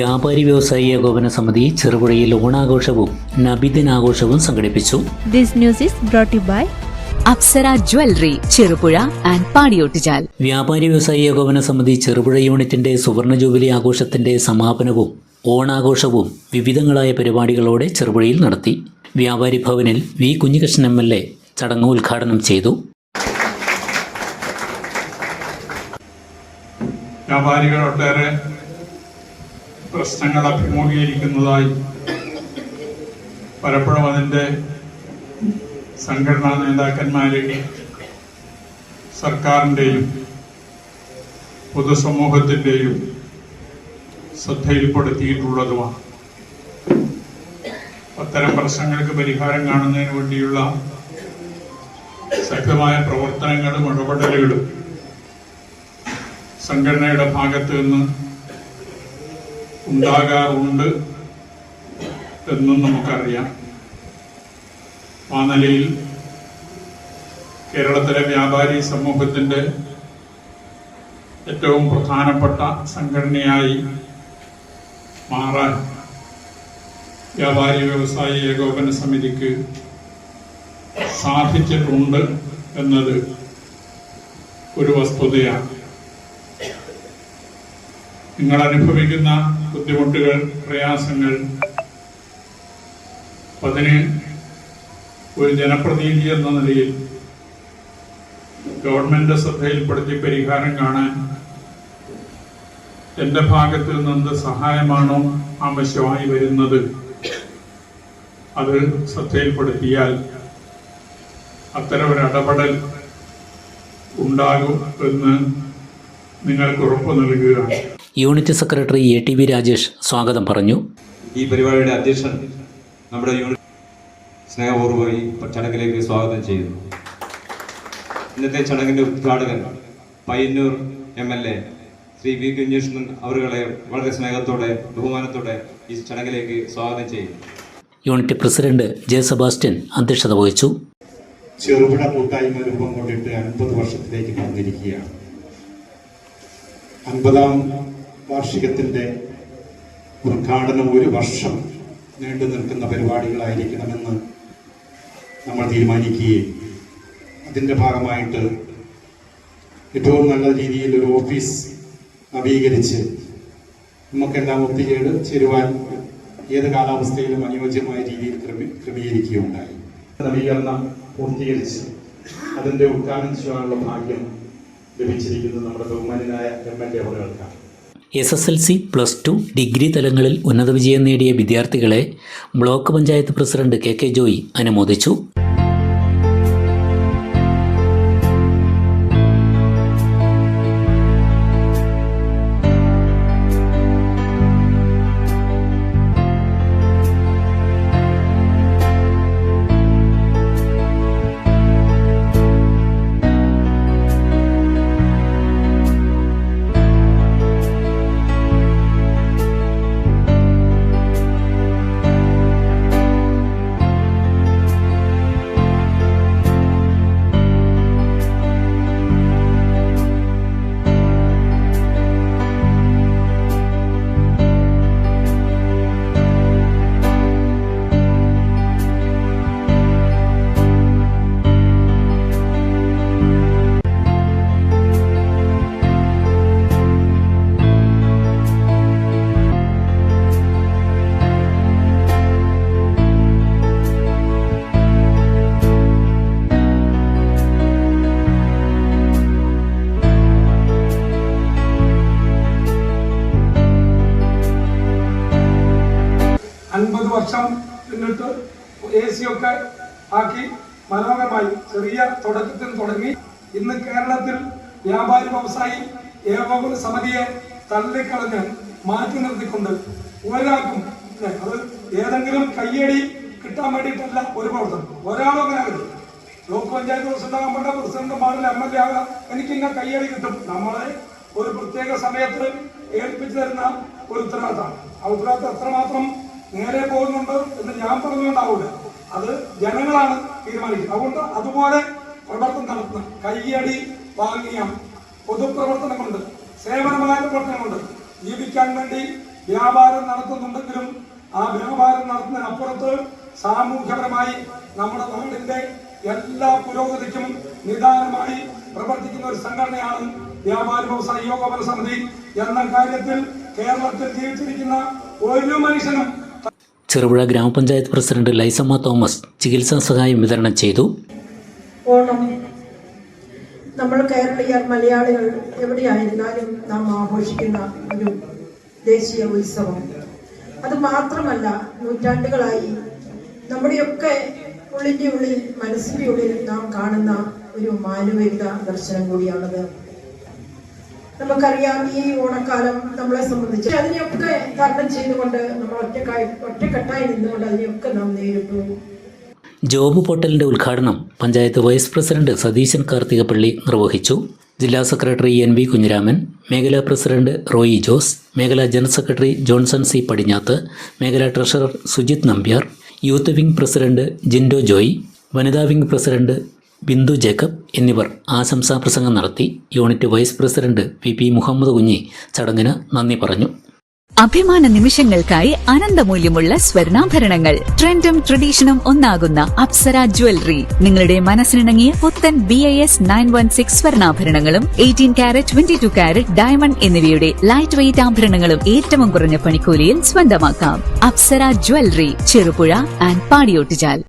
വ്യാപാരി വ്യവസായി ഏകോപന സമിതി ചെറുപുഴയിൽ ഓണാഘോഷവും നബിദിനാഘോഷവും സംഘടിപ്പിച്ചു. This news is brought to you by Apsara jewellery Cherupuzha and Padiyottuchal. വ്യാപാരി വ്യവസായി ഏകോപന സമിതി ചെറുപുഴ യൂണിറ്റിന്റെ സുവർണ ജൂബിലി ആഘോഷത്തിന്റെ സമാപനവും ഓണാഘോഷവും വിവിധങ്ങളായ പരിപാടികളോടെ ചെറുപുഴയിൽ നടത്തി. വ്യാപാരി ഭവനിൽ വി കുഞ്ഞികൃഷ്ണൻ MLA ചടങ്ങ് ഉദ്ഘാടനം ചെയ്തു. വ്യാപാരികൾ ഒട്ടേറെ പ്രശ്നങ്ങൾ അഭിമുഖീകരിക്കുന്നതായി പലപ്പോഴും അതിൻ്റെ സംഘടനാ നേതാക്കന്മാരെയും സർക്കാരിൻ്റെയും പൊതുസമൂഹത്തിൻ്റെയും ശ്രദ്ധയിൽപ്പെടുത്തിയിട്ടുള്ളതുമാണ്. അത്തരം പ്രശ്നങ്ങൾക്ക് പരിഹാരം കാണുന്നതിന് വേണ്ടിയുള്ള ശക്തമായ പ്രവർത്തനങ്ങളും ഇടപെടലുകളും സംഘടനയുടെ ഭാഗത്ത് നിന്ന് ഉണ്ടാകാറുണ്ട് എന്നും നമുക്കറിയാം. ആ നിലയിൽ കേരളത്തിലെ വ്യാപാരി സമൂഹത്തിൻ്റെ ഏറ്റവും പ്രധാനപ്പെട്ട സംഘടനയായി മാറാൻ വ്യാപാരി വ്യവസായി ഏകോപന സമിതിക്ക് സാധിച്ചിട്ടുണ്ട് എന്നത് ഒരു വസ്തുതയാണ്. നിങ്ങൾ അനുഭവിക്കുന്ന ബുദ്ധിമുട്ടുകൾ, പ്രയാസങ്ങൾ, അതിന് ഒരു ജനപ്രതിനിധി എന്ന നിലയിൽ ഗവൺമെന്റ് ശ്രദ്ധയിൽപ്പെടുത്തി പരിഹാരം കാണാൻ എൻ്റെ ഭാഗത്ത് നിന്ന് സഹായമാണോ ആവശ്യമായി വരുന്നത് അത് ശ്രദ്ധയിൽപ്പെടുത്തിയാൽ അത്തരം ഒരു ഇടപെടൽ ഉണ്ടാകും എന്ന് നിങ്ങൾക്ക് ഉറപ്പ് നൽകുകയാണ്. യൂണിറ്റ് സെക്രട്ടറി ATV രാജേഷ് സ്വാഗതം പറഞ്ഞു. ഈ പരിപാടിയുടെ അധ്യക്ഷൻ നമ്മുടെ യൂണിറ്റ് സ്നേഹപൂർവ്വം ഈ ചടങ്ങിലേക്ക് സ്വാഗതം ചെയ്യുന്നു. ഇന്നത്തെ ചടങ്ങിൻ്റെ ഉദ്ഘാടകൻ പയ്യന്നൂർ MLA ശ്രീ വി കുഞ്ഞികൃഷ്ണൻ അവരുകളെ വളരെ സ്നേഹത്തോടെ ബഹുമാനത്തോടെ ഈ ചടങ്ങിലേക്ക് സ്വാഗതം ചെയ്യുന്നു. Unit president J. സെബാസ്റ്റ്യൻ അധ്യക്ഷത വഹിച്ചു. ചെറുപുഴ കൂട്ടായ്മ രൂപം കൊണ്ടിട്ട് 50 വർഷത്തിലേക്ക് കടന്നിരിക്കുകയാണ്. 50ാം വാർഷികത്തിൻ്റെ ഉദ്ഘാടനം ഒരു വർഷം നീണ്ടു നിൽക്കുന്ന പരിപാടികളായിരിക്കണമെന്ന് നമ്മൾ തീരുമാനിക്കുകയും അതിൻ്റെ ഭാഗമായിട്ട് ഏറ്റവും നല്ല രീതിയിൽ ഒരു ഓഫീസ് നവീകരിച്ച് നമുക്കെല്ലാം ഒത്തുചേരുവാൻ ഏത് കാലാവസ്ഥയിലും അനുയോജ്യമായ രീതിയിൽ ക്രമീകരിക്കുകയുണ്ടായി. നവീകരണം പൂർത്തീകരിച്ച് അതിൻ്റെ ഉദ്ഘാടനം ചെയ്യാനുള്ള ഭാഗ്യം ലഭിച്ചിരിക്കുന്നത് നമ്മുടെ ബഹുമാന്യനായ MLA അവരുകൾക്കാണ്. SSLC, +2, ഡിഗ്രി തലങ്ങളിൽ ഉന്നത വിജയം നേടിയ വിദ്യാർത്ഥികളെ block panchayat president KK Joy അനുമോദിച്ചു. വർഷം പിന്നിട്ട് AC ഒക്കെ ആക്കി മനോഹരമായി ചെറിയ തുടക്കത്തിൽ തുടങ്ങി ഇന്ന് കേരളത്തിൽ വ്യാപാരി വ്യവസായി ഏകോപന സമിതിയെ തള്ളിക്കളഞ്ഞ് മാറ്റി നിർത്തിക്കൊണ്ട് ഒരാൾക്കും അത് ഏതെങ്കിലും കയ്യടി കിട്ടാൻ വേണ്ടിയിട്ടല്ല ഒരു പ്രവർത്തനം. ഒരാളും അങ്ങനെ ആകരുത്. ബ്ലോക്ക് പഞ്ചായത്ത് പ്രസിഡന്റാകാൻ പറ്റ പ്രസിഡന്റ് പാടില്ല, MLA ആകാം, എനിക്കിന്ന കയ്യടി കിട്ടും. നമ്മളെ ഒരു പ്രത്യേക സമയത്ത് ഏൽപ്പിച്ചു തരുന്ന ഒരു ഉത്തരവാദിത്തമാണ്. ആ ഉത്തരവാദിത്തം എത്രമാത്രം നേരെ പോകുന്നുണ്ട് എന്ന് ഞാൻ പറഞ്ഞുകൊണ്ടാവില്ല, അത് ജനങ്ങളാണ് തീരുമാനിക്കുന്നത്. അതുകൊണ്ട് അതുപോലെ പ്രവർത്തനം നടത്തുന്ന കയ്യടി വാങ്ങിയ പൊതുപ്രവർത്തനം കൊണ്ട്, സേവനമായ പ്രവർത്തനം കൊണ്ട് ജീവിക്കാൻ വേണ്ടി വ്യാപാരം നടത്തുന്നുണ്ടെങ്കിലും ആ വ്യാപാരം നടത്തുന്നതിനപ്പുറത്ത് സാമൂഹ്യപരമായി നമ്മുടെ നാടിന്റെ എല്ലാ പുരോഗതിക്കും നിദാനമായി പ്രവർത്തിക്കുന്ന ഒരു സംഘടനയാണ് വ്യാപാരി വ്യവസായ ഏകോപന സമിതി എന്ന കാര്യത്തിൽ കേരളത്തിൽ ജീവിച്ചിരിക്കുന്ന ഒരു മനുഷ്യനും. ചെറുപുഴ ഗ്രാമപഞ്ചായത്ത് പ്രസിഡന്റ് ലൈസമ്മ തോമസ് ചികിത്സാ സഹായം വിതരണം ചെയ്തു. ഓണം നമ്മൾ കേരളീയർ മലയാളികൾ എവിടെയായിരുന്നാലും നാം ആഘോഷിക്കുന്ന ഒരു ദേശീയ ഉത്സവം. അത് മാത്രമല്ല, നൂറ്റാണ്ടുകളായി നമ്മുടെയൊക്കെ ഉള്ളിൻ്റെ ഉള്ളിൽ, മനസ്സിൻ്റെ ഉള്ളിൽ നാം കാണുന്ന ഒരു മാനവികത ദർശനം കൂടിയാണത്. നമുക്കറിയാം, ഈ ഓണക്കാലം നമ്മളെ സംബന്ധിച്ച് അതിനെയൊക്കെ തരണം ചെയ്തുകൊണ്ട് നമ്മൾ ഒറ്റക്കെട്ടായി നിന്നുകൊണ്ട് അതിനെയൊക്കെ നാം നേരിട്ടു. ജോബ് പോർട്ടലിന്റെ ഉദ്ഘാടനം പഞ്ചായത്ത് വൈസ് പ്രസിഡന്റ് സതീശൻ കാർത്തികപ്പള്ളി നിർവഹിച്ചു. ജില്ലാ സെക്രട്ടറി NV കുഞ്ഞിരാമൻ, മേഖലാ പ്രസിഡന്റ് റോയി ജോസ്, മേഖലാ general secretary Johnson C Padinjath, മേഖലാ treasurer Sujith Nambiar, youth wing president Jindo Joy, വനിതാ വിംഗ് പ്രസിഡന്റ് ബിന്ദു ജേക്കബ് എന്നിവർ ആശംസാ പ്രസംഗം നടത്തി. Unit vice president PP Muhammad Kunhi ചടങ്ങിന് നന്ദി പറഞ്ഞു. അഭിമാന നിമിഷങ്ങൾക്കായി അനന്തമൂല്യമുള്ള സ്വർണ്ണാഭരണങ്ങൾ. ട്രെൻഡും ട്രഡീഷനും ഒന്നാകുന്ന അപ്സര ജ്വല്ലറി. നിങ്ങളുടെ മനസ്സിനിണങ്ങിയ പുത്തൻ BIS 916 സ്വർണ്ണാഭരണങ്ങളും 18 കാരറ്റ് 22 കാരറ്റ് ഡയമണ്ട് എന്നിവയുടെ ലൈറ്റ് വെയ്റ്റ് ആഭരണങ്ങളും ഏറ്റവും കുറഞ്ഞ പണിക്കൂലിയിൽ സ്വന്തമാക്കാം. Apsara jewellery, Cherupuzha and Padiyottuchal.